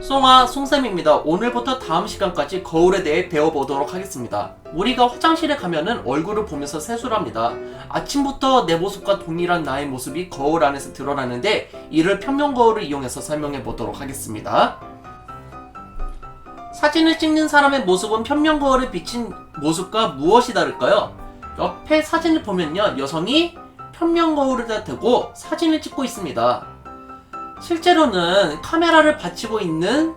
송아 송쌤입니다. 오늘부터 다음 시간까지 거울에 대해 배워보도록 하겠습니다. 우리가 화장실에 가면은 얼굴을 보면서 세수를 합니다. 아침부터 내 모습과 동일한 나의 모습이 거울 안에서 드러나는데 이를 평면 거울을 이용해서 설명해 보도록 하겠습니다. 사진을 찍는 사람의 모습은 평면 거울에 비친 모습과 무엇이 다를까요? 옆에 사진을 보면요, 여성이 평면 거울에다 대고 사진을 찍고 있습니다. 실제로는 카메라를 받치고 있는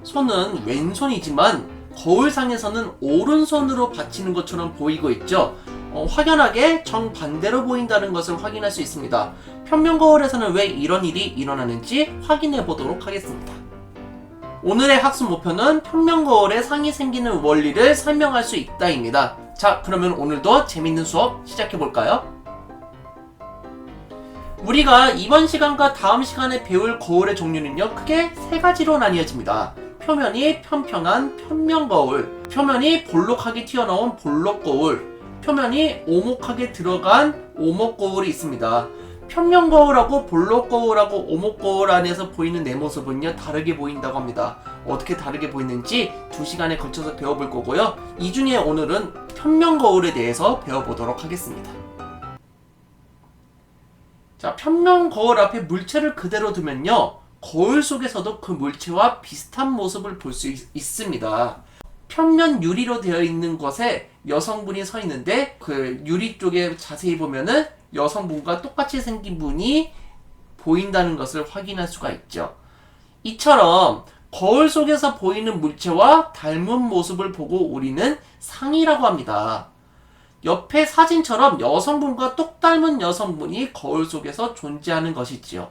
손은 왼손이지만 거울상에서는 오른손으로 받치는 것처럼 보이고 있죠. 확연하게 정반대로 보인다는 것을 확인할 수 있습니다. 평면 거울에서는 왜 이런 일이 일어나는지 확인해 보도록 하겠습니다. 오늘의 학습 목표는 평면 거울에 상이 생기는 원리를 설명할 수 있다입니다. 자, 그러면 오늘도 재밌는 수업 시작해 볼까요? 우리가 이번 시간과 다음 시간에 배울 거울의 종류는요, 크게 세 가지로 나뉘어집니다. 표면이 평평한 평면 거울, 표면이 볼록하게 튀어나온 볼록 거울, 표면이 오목하게 들어간 오목 거울이 있습니다. 평면 거울하고 볼록 거울하고 오목 거울 안에서 보이는 내 모습은요, 다르게 보인다고 합니다. 어떻게 다르게 보이는지 2시간에 걸쳐서 배워볼 거고요. 이 중에 오늘은 평면 거울에 대해서 배워보도록 하겠습니다. 자, 평면 거울 앞에 물체를 그대로 두면요, 거울 속에서도 그 물체와 비슷한 모습을 볼 수 있습니다. 평면 유리로 되어 있는 곳에 여성분이 서 있는데 그 유리 쪽에 자세히 보면은 여성분과 똑같이 생긴 분이 보인다는 것을 확인할 수가 있죠. 이처럼 거울 속에서 보이는 물체와 닮은 모습을 보고 우리는 상이라고 합니다. 옆에 사진처럼 여성분과 똑 닮은 여성분이 거울 속에서 존재하는 것이지요.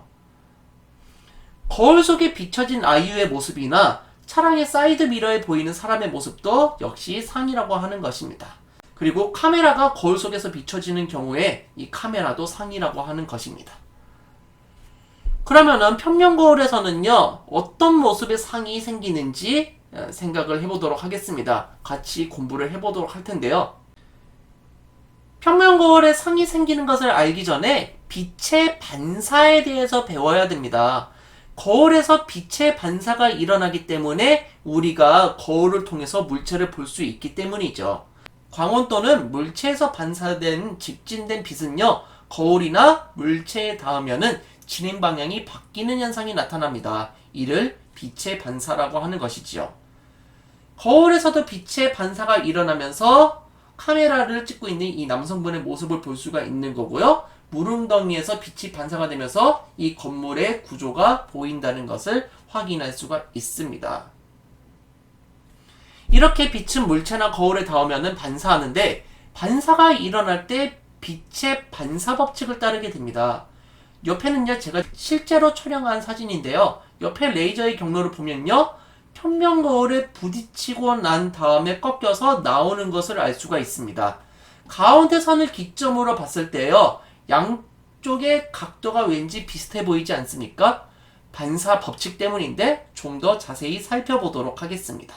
거울 속에 비춰진 아이유의 모습이나 차량의 사이드 미러에 보이는 사람의 모습도 역시 상이라고 하는 것입니다. 그리고 카메라가 거울 속에서 비춰지는 경우에 이 카메라도 상이라고 하는 것입니다. 그러면은 평면 거울에서는요, 어떤 모습의 상이 생기는지 생각을 해보도록 하겠습니다. 같이 공부를 해보도록 할 텐데요. 평면 거울에 상이 생기는 것을 알기 전에 빛의 반사에 대해서 배워야 됩니다. 거울에서 빛의 반사가 일어나기 때문에 우리가 거울을 통해서 물체를 볼 수 있기 때문이죠. 광원 또는 물체에서 반사된 직진된 빛은요, 거울이나 물체에 닿으면은 진행 방향이 바뀌는 현상이 나타납니다. 이를 빛의 반사라고 하는 것이지요. 거울에서도 빛의 반사가 일어나면서 카메라를 찍고 있는 이 남성분의 모습을 볼 수가 있는 거고요. 물웅덩이에서 빛이 반사가 되면서 이 건물의 구조가 보인다는 것을 확인할 수가 있습니다. 이렇게 빛은 물체나 거울에 닿으면 반사하는데, 반사가 일어날 때 빛의 반사 법칙을 따르게 됩니다. 옆에는요, 제가 실제로 촬영한 사진인데요. 옆에 레이저의 경로를 보면요, 평면 거울에 부딪히고 난 다음에 꺾여서 나오는 것을 알 수가 있습니다. 가운데 선을 기점으로 봤을 때요, 양쪽의 각도가 왠지 비슷해 보이지 않습니까? 반사 법칙 때문인데 좀 더 자세히 살펴보도록 하겠습니다.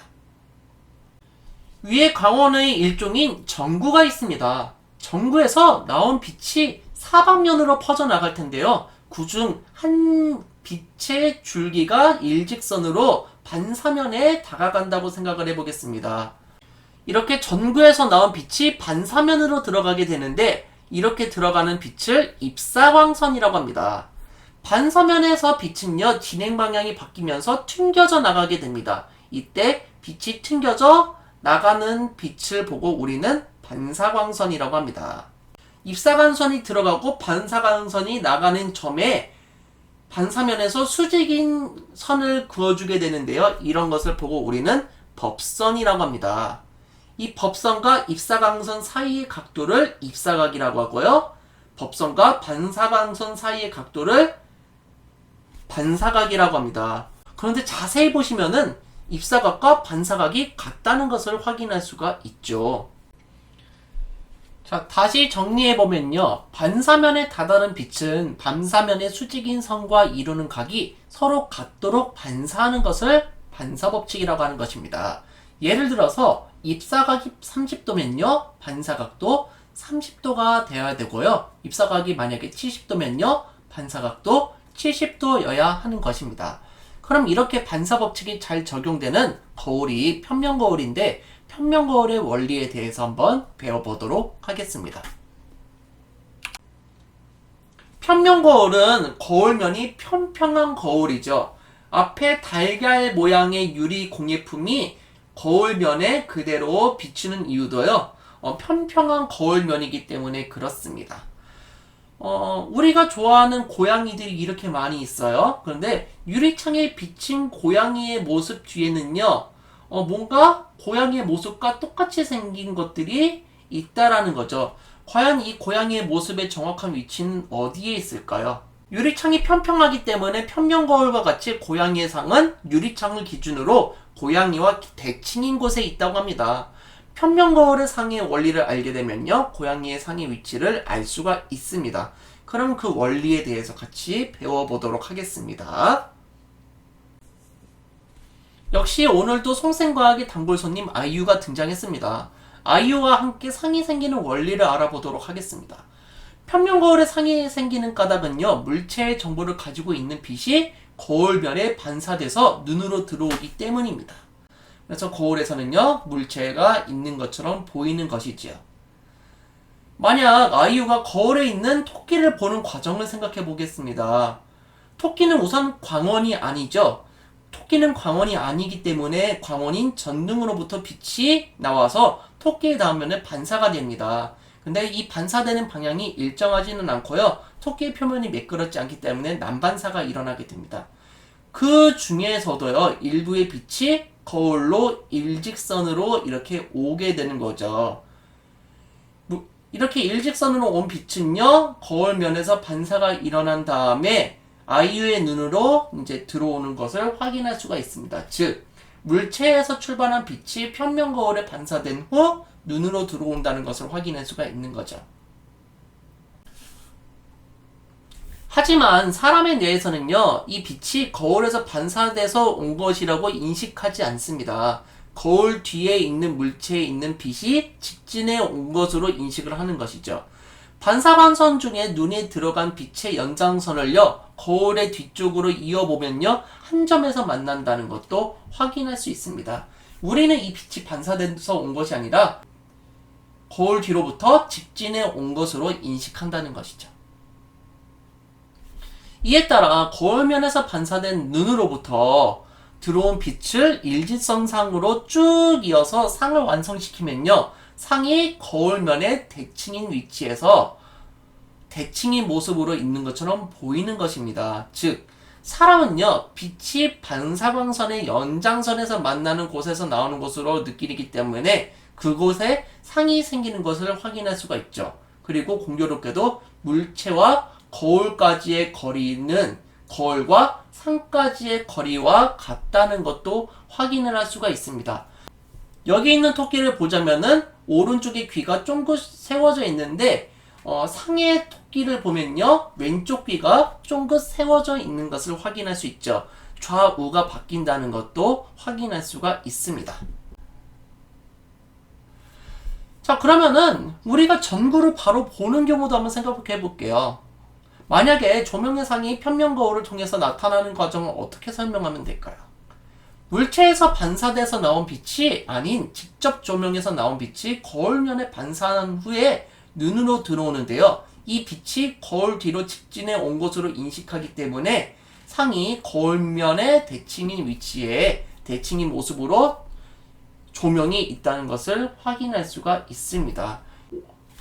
위에 광원의 일종인 전구가 있습니다. 전구에서 나온 빛이 사방면으로 퍼져나갈 텐데요, 그중 한 빛의 줄기가 일직선으로 반사면에 다가간다고 생각을 해보겠습니다. 이렇게 전구에서 나온 빛이 반사면으로 들어가게 되는데, 이렇게 들어가는 빛을 입사광선이라고 합니다. 반사면에서 빛은요, 진행 방향이 바뀌면서 튕겨져 나가게 됩니다. 이때 빛이 튕겨져 나가는 빛을 보고 우리는 반사광선이라고 합니다. 입사광선이 들어가고 반사광선이 나가는 점에 반사면에서 수직인 선을 그어주게 되는데요, 이런 것을 보고 우리는 법선이라고 합니다. 이 법선과 입사광선 사이의 각도를 입사각이라고 하고요, 법선과 반사광선 사이의 각도를 반사각이라고 합니다. 그런데 자세히 보시면은 입사각과 반사각이 같다는 것을 확인할 수가 있죠. 자, 다시 정리해보면요, 반사면에 다다른 빛은 반사면의 수직인 선과 이루는 각이 서로 같도록 반사하는 것을 반사법칙이라고 하는 것입니다. 예를 들어서 입사각이 30도면요, 반사각도 30도가 되어야 되고요, 입사각이 만약에 70도면요, 반사각도 70도여야 하는 것입니다. 그럼 이렇게 반사법칙이 잘 적용되는 거울이 평면거울인데 평면거울의 원리에 대해서 한번 배워보도록 하겠습니다. 평면거울은 거울면이 평평한 거울이죠. 앞에 달걀 모양의 유리 공예품이 거울면에 그대로 비추는 이유도요. 평평한 거울면이기 때문에 그렇습니다. 우리가 좋아하는 고양이들이 이렇게 많이 있어요. 그런데 유리창에 비친 고양이의 모습 뒤에는요, 뭔가 고양이의 모습과 똑같이 생긴 것들이 있다라는 거죠. 과연 이 고양이의 모습의 정확한 위치는 어디에 있을까요? 유리창이 평평하기 때문에 평면거울과 같이 고양이의 상은 유리창을 기준으로 고양이와 대칭인 곳에 있다고 합니다. 평면거울의 상의 원리를 알게 되면요, 고양이의 상의 위치를 알 수가 있습니다. 그럼 그 원리에 대해서 같이 배워보도록 하겠습니다. 역시 오늘도 송생과학의 단골 손님 아이유가 등장했습니다. 아이유와 함께 상이 생기는 원리를 알아보도록 하겠습니다. 평면거울에 상이 생기는 까닭은요, 물체의 정보를 가지고 있는 빛이 거울면에 반사돼서 눈으로 들어오기 때문입니다. 그래서 거울에서는요, 물체가 있는 것처럼 보이는 것이지요. 만약 아이유가 거울에 있는 토끼를 보는 과정을 생각해 보겠습니다. 토끼는 우선 광원이 아니죠. 토끼는 광원이 아니기 때문에 광원인 전등으로부터 빛이 나와서 토끼의 닿으면 반사가 됩니다. 근데 이 반사되는 방향이 일정하지는 않고요, 토끼의 표면이 매끄럽지 않기 때문에 난반사가 일어나게 됩니다. 그 중에서도요, 일부의 빛이 거울로 일직선으로 이렇게 오게 되는 거죠. 이렇게 일직선으로 온 빛은요, 거울면에서 반사가 일어난 다음에 아이유의 눈으로 이제 들어오는 것을 확인할 수가 있습니다. 즉, 물체에서 출발한 빛이 평면거울에 반사된 후 눈으로 들어온다는 것을 확인할 수가 있는 거죠. 하지만 사람의 뇌에서는요, 이 빛이 거울에서 반사돼서 온 것이라고 인식하지 않습니다. 거울 뒤에 있는 물체에 있는 빛이 직진해 온 것으로 인식을 하는 것이죠. 반사광선 중에 눈에 들어간 빛의 연장선을요, 거울의 뒤쪽으로 이어보면요, 한 점에서 만난다는 것도 확인할 수 있습니다. 우리는 이 빛이 반사돼서 온 것이 아니라 거울 뒤로부터 직진해 온 것으로 인식한다는 것이죠. 이에 따라 거울면에서 반사된 눈으로부터 들어온 빛을 일직선상으로 쭉 이어서 상을 완성시키면요, 상이 거울면의 대칭인 위치에서 대칭인 모습으로 있는 것처럼 보이는 것입니다. 즉, 사람은요, 빛이 반사광선의 연장선에서 만나는 곳에서 나오는 것으로 느끼기 때문에 그곳에 상이 생기는 것을 확인할 수가 있죠. 그리고 공교롭게도 물체와 거울까지의 거리는 거울과 상까지의 거리와 같다는 것도 확인을 할 수가 있습니다. 여기 있는 토끼를 보자면은 오른쪽에 귀가 쫑긋 세워져 있는데, 상의 토끼를 보면요, 왼쪽 귀가 쫑긋 세워져 있는 것을 확인할 수 있죠. 좌우가 바뀐다는 것도 확인할 수가 있습니다. 자, 그러면은 우리가 전구를 바로 보는 경우도 한번 생각해 볼게요. 만약에 조명의 상이 평면거울을 통해서 나타나는 과정을 어떻게 설명하면 될까요? 물체에서 반사돼서 나온 빛이 아닌 직접 조명에서 나온 빛이 거울면에 반사한 후에 눈으로 들어오는데요, 이 빛이 거울 뒤로 직진해 온 것으로 인식하기 때문에 상이 거울면의 대칭인 위치에 대칭인 모습으로 조명이 있다는 것을 확인할 수가 있습니다.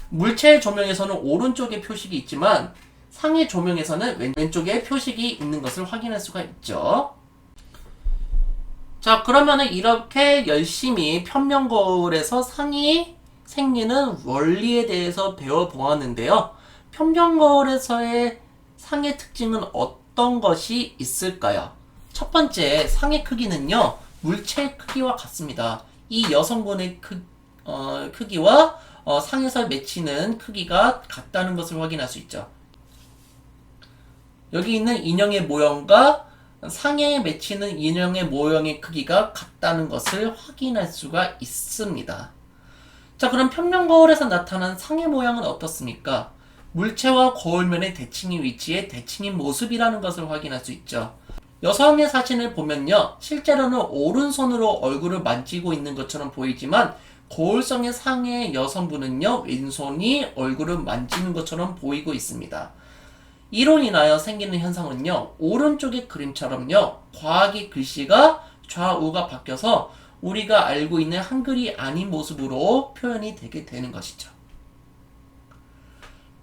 물체의 조명에서는 오른쪽에 표식이 있지만 상의 조명에서는 왼쪽에 표식이 있는 것을 확인할 수가 있죠. 자, 그러면은 이렇게 열심히 평면거울에서 상이 생기는 원리에 대해서 배워보았는데요. 평면거울에서의 상의 특징은 어떤 것이 있을까요? 첫 번째, 상의 크기는요, 물체의 크기와 같습니다. 이 여성분의 크기와 상에서 맺히는 크기가 같다는 것을 확인할 수 있죠. 여기 있는 인형의 모형과 상에 맺히는 인형의 모형의 크기가 같다는 것을 확인할 수가 있습니다. 자, 그럼 평면거울에서 나타난 상의 모양은 어떻습니까? 물체와 거울면의 대칭인 위치에 대칭인 모습이라는 것을 확인할 수 있죠. 여성의 사진을 보면요, 실제로는 오른손으로 얼굴을 만지고 있는 것처럼 보이지만 거울성의 상의 여성분은요, 왼손이 얼굴을 만지는 것처럼 보이고 있습니다. 이로 인하여 생기는 현상은요, 오른쪽의 그림처럼요, 과학의 글씨가 좌우가 바뀌어서 우리가 알고 있는 한글이 아닌 모습으로 표현이 되게 되는 것이죠.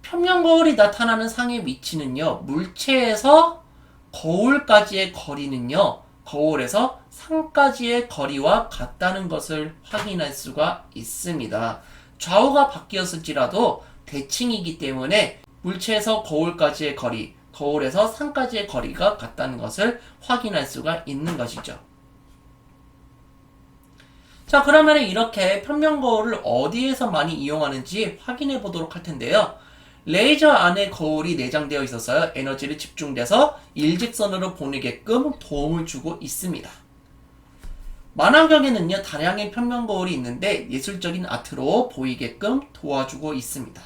평면거울이 나타나는 상의 위치는요, 물체에서 거울까지의 거리는요, 거울에서 상까지의 거리와 같다는 것을 확인할 수가 있습니다. 좌우가 바뀌었을지라도 대칭이기 때문에 물체에서 거울까지의 거리, 거울에서 상까지의 거리가 같다는 것을 확인할 수가 있는 것이죠. 자, 그러면 이렇게 평면거울을 어디에서 많이 이용하는지 확인해 보도록 할 텐데요. 레이저 안에 거울이 내장되어 있어서 에너지를 집중돼서 일직선으로 보내게끔 도움을 주고 있습니다. 만화경에는요, 다량의 평면거울이 있는데 예술적인 아트로 보이게끔 도와주고 있습니다.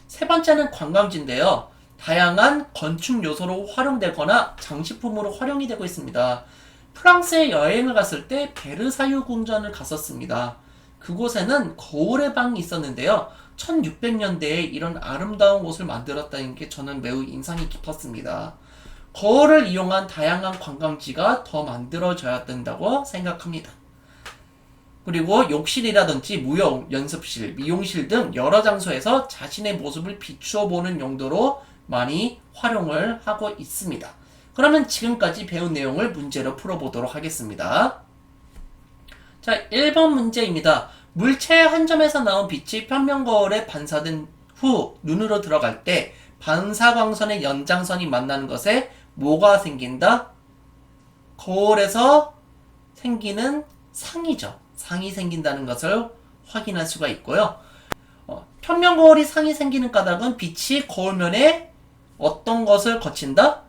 세 번째는 관광지인데요. 다양한 건축 요소로 활용되거나 장식품으로 활용이 되고 있습니다. 프랑스에 여행을 갔을 때 베르사유 궁전을 갔었습니다. 그곳에는 거울의 방이 있었는데요. 1600년대에 이런 아름다운 곳을 만들었다는 게 저는 매우 인상이 깊었습니다. 거울을 이용한 다양한 관광지가 더 만들어져야 된다고 생각합니다. 그리고 욕실이라든지 무용, 연습실, 미용실 등 여러 장소에서 자신의 모습을 비추어 보는 용도로 많이 활용을 하고 있습니다. 그러면 지금까지 배운 내용을 문제로 풀어보도록 하겠습니다. 자, 1번 문제입니다. 물체의 한 점에서 나온 빛이 평면거울에 반사된 후 눈으로 들어갈 때 반사광선의 연장선이 만나는 것에 뭐가 생긴다? 거울에서 생기는 상이죠. 상이 생긴다는 것을 확인할 수가 있고요. 평면거울이 상이 생기는 까닭은 빛이 거울면에 어떤 것을 거친다?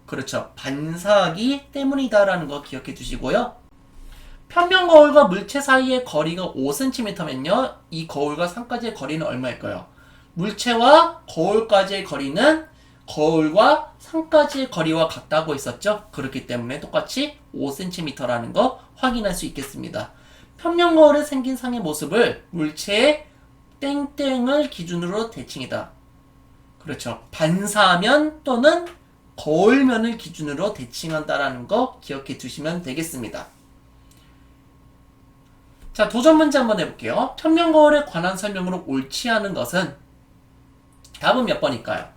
그렇죠. 반사하기 때문이다라는 거 기억해 두시고요. 평면거울과 물체 사이의 거리가 5cm면요. 이 거울과 상까지의 거리는 얼마일까요? 물체와 거울까지의 거리는 거울과 상까지의 거리와 같다고 했었죠. 그렇기 때문에 똑같이 5cm라는 거 확인할 수 있겠습니다. 평면거울에 생긴 상의 모습을 물체의 땡땡을 기준으로 대칭이다. 그렇죠. 반사면 또는 거울면을 기준으로 대칭한다라는 거 기억해 두시면 되겠습니다. 자, 도전 문제 한번 해볼게요. 평면거울에 관한 설명으로 옳지 않은 것은 답은 몇 번일까요?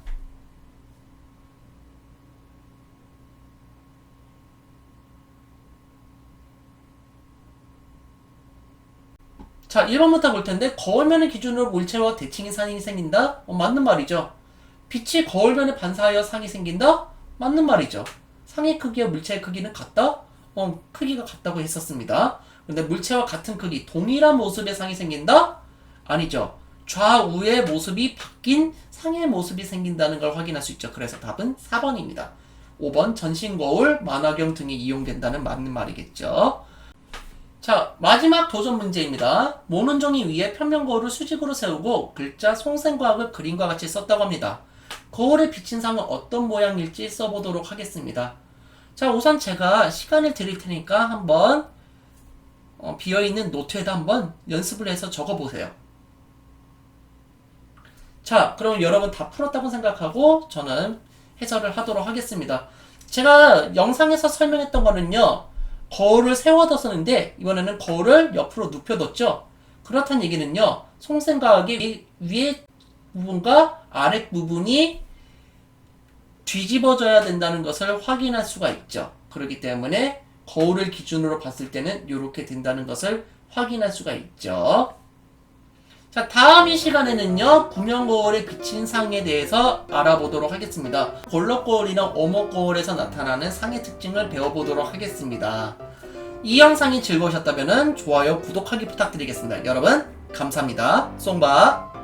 자, 1번부터 볼 텐데 거울면을 기준으로 물체와 대칭인 상이 생긴다? 맞는 말이죠. 빛이 거울면에 반사하여 상이 생긴다? 맞는 말이죠. 상의 크기와 물체의 크기는 같다? 크기가 같다고 했었습니다. 근데 물체와 같은 크기, 동일한 모습의 상이 생긴다? 아니죠. 좌우의 모습이 바뀐 상의 모습이 생긴다는 걸 확인할 수 있죠. 그래서 답은 4번입니다. 5번 전신거울, 만화경 등이 이용된다는 맞는 말이겠죠. 자, 마지막 도전 문제입니다. 모는 종이 위에 평면거울을 수직으로 세우고 글자 송생과학을 그림과 같이 썼다고 합니다. 거울에 비친 상은 어떤 모양일지 써보도록 하겠습니다. 자, 우선 제가 시간을 드릴 테니까 한번 비어있는 노트에다 한번 연습을 해서 적어보세요. 자, 그럼 여러분 다 풀었다고 생각하고 저는 해설을 하도록 하겠습니다. 제가 영상에서 설명했던 거는요, 거울을 세워뒀었는데 이번에는 거울을 옆으로 눕혀뒀죠. 그렇다는 얘기는요, 송생과학의 위에 부분과 아랫 부분이 뒤집어져야 된다는 것을 확인할 수가 있죠. 그렇기 때문에 거울을 기준으로 봤을 때는 이렇게 된다는 것을 확인할 수가 있죠. 자, 다음 이 시간에는요, 구명거울에 비친 상에 대해서 알아보도록 하겠습니다. 볼록거울이나 오목거울에서 나타나는 상의 특징을 배워보도록 하겠습니다. 이 영상이 즐거우셨다면 좋아요, 구독하기 부탁드리겠습니다. 여러분 감사합니다. 송바.